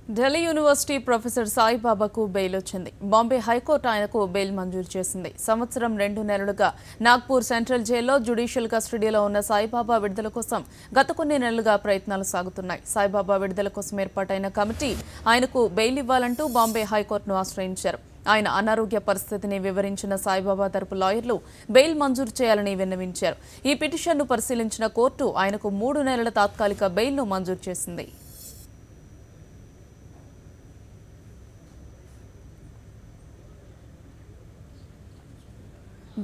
Delhi university professor సాయిబాబాకు bail వచ్చింది. Bombay high court ఆయనకు bail మంజూరు చేసింది. సంవత్సరం 2 నెలలుగా నాగ్పూర్ సెంట్రల్ జైల్లో జ్యుడిషియల్ కస్టడీలో ఉన్న సాయిబాబా విడుదల కోసం గత కొన్ని నెలలుగా ప్రయత్నాలు సాగుతున్నాయి. సాయిబాబా విడుదల కోసం ఏర్పాటైన కమిటీ ఆయనకు బెయిల్ ఇవ్వాలంటూ బాంబే హైకోర్టును ఆశ్రయించారు. ఆయన అనారోగ్య పరిస్థితిని వివరించిన సాయిబాబా తరపు లాయర్లు బెయిల్ మంజూరు చేయాలని విన్నవించారు. ఈ పిటిషన్ను పరిశీలించిన కోర్టు ఆయనకు 3 నెలల తాత్కాలిక బెయిల్ను మంజూరు చేసింది.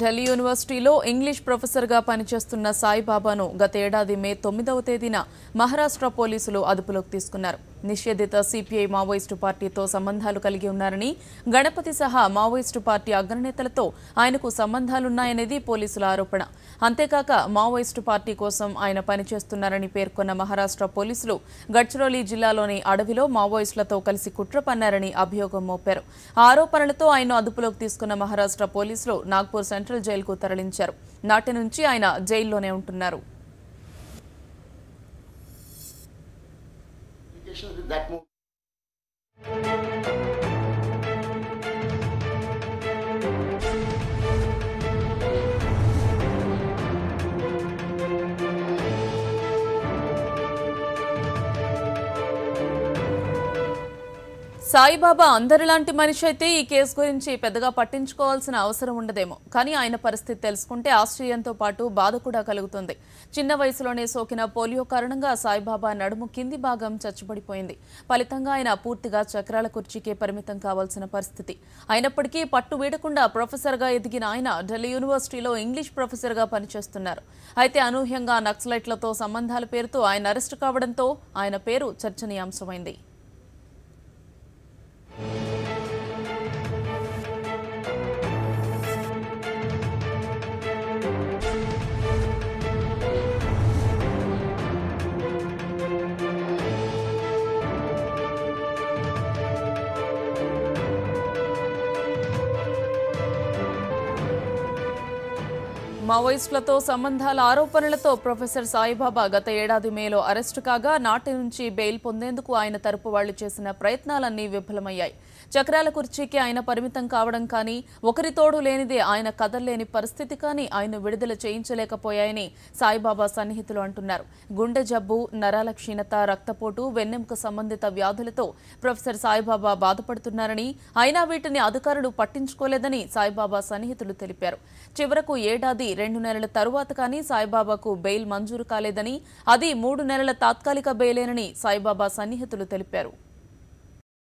ఢిల్లీ యూనివర్సిటీలో ఇంగ్లీష్ ప్రొఫెసర్గా పనిచేస్తున్న సాయిబాబాను గత ఏడాది మే 9వ తేదీన మహారాష్ట్ర పోలీసులు అదుపులోకి తీసుకున్నారు. నిషేధిత సిపిఐ మావోయిస్టు పార్టీతో సంబంధాలు కలిగి ఉన్నారని, గణపతి సహా మావోయిస్టు పార్టీ అగ్రనేతలతో ఆయనకు సంబంధాలున్నాయనేది పోలీసుల ఆరోపణ. అంతేకాక మావోయిస్టు పార్టీ కోసం ఆయన పనిచేస్తున్నారని పేర్కొన్న మహారాష్ట్ర పోలీసులు గడ్చిరోలి జిల్లాలోని అడవిలో మావోయిస్టులతో కలిసి కుట్ర పన్నారని అభియోగం మోపారు. ఆరోపణలతో ఆయన అదుపులోకి తీసుకున్న మహారాష్ట్ర పోలీసులు నాగ్పూర్ సెంట్రల్ జైలుకు తరలించారు. నాటి నుంచి ఆయన జైల్లోనే ఉంటున్నారు. With that move. సాయిబాబా అందరిలాంటి మనిషి అయితే ఈ కేసు గురించి పెద్దగా పట్టించుకోవాల్సిన అవసరం ఉండదేమో. కానీ ఆయన పరిస్థితి తెలుసుకుంటే ఆశ్చర్యంతో పాటు బాధ కూడా కలుగుతుంది. చిన్న వయసులోనే సోకిన పోలియో కారణంగా సాయిబాబా నడుము కింది భాగం చచ్చుబడిపోయింది. ఫలితంగా ఆయన పూర్తిగా చక్రాల కుర్చీకే పరిమితం కావాల్సిన పరిస్థితి. అయినప్పటికీ పట్టు వీడకుండా ప్రొఫెసర్గా ఎదిగిన ఆయన ఢిల్లీ యూనివర్సిటీలో ఇంగ్లీష్ ప్రొఫెసర్గా పనిచేస్తున్నారు. అయితే అనూహ్యంగా నక్సలైట్లతో సంబంధాల పేరుతో ఆయన అరెస్టు కావడంతో ఆయన పేరు చర్చనీయాంశమైంది. మావోయిస్టులతో సంబంధాల ఆరోపణలతో ప్రొఫెసర్ సాయిబాబా గత ఏడాది మేలో అరెస్టు కాగా నాటి నుంచి బెయిల్ పొందేందుకు ఆయన తరపు వాళ్లు చేసిన ప్రయత్నాలన్నీ విఫలమయ్యాయి. చక్రాల కుర్చీకి ఆయన పరిమితం కావడం కానీ, ఒకరి తోడు లేనిదే ఆయన కదల్లేని పరిస్థితి కానీ ఆయన విడుదల చేయించలేకపోయాయని సాయిబాబా సన్నిహితులు అంటున్నారు. గుండె జబ్బు, నరాల క్షీణత, రక్తపోటు, వెన్నెముక సంబంధిత వ్యాధులతో ప్రొఫెసర్ సాయిబాబా బాధపడుతున్నారని, అయినా వీటిని అధికారులు పట్టించుకోలేదని సాయిబాబా సన్నిహితులు తెలిపారు. చివరకు ఏడాది 2 నెలల తరువాత కానీ సాయిబాబాకు బెయిల్ మంజూరు కాలేదని, అది 3 నెలల తాత్కాలిక బెయిలేనని సాయిబాబా సన్నిహితులు తెలిపారు.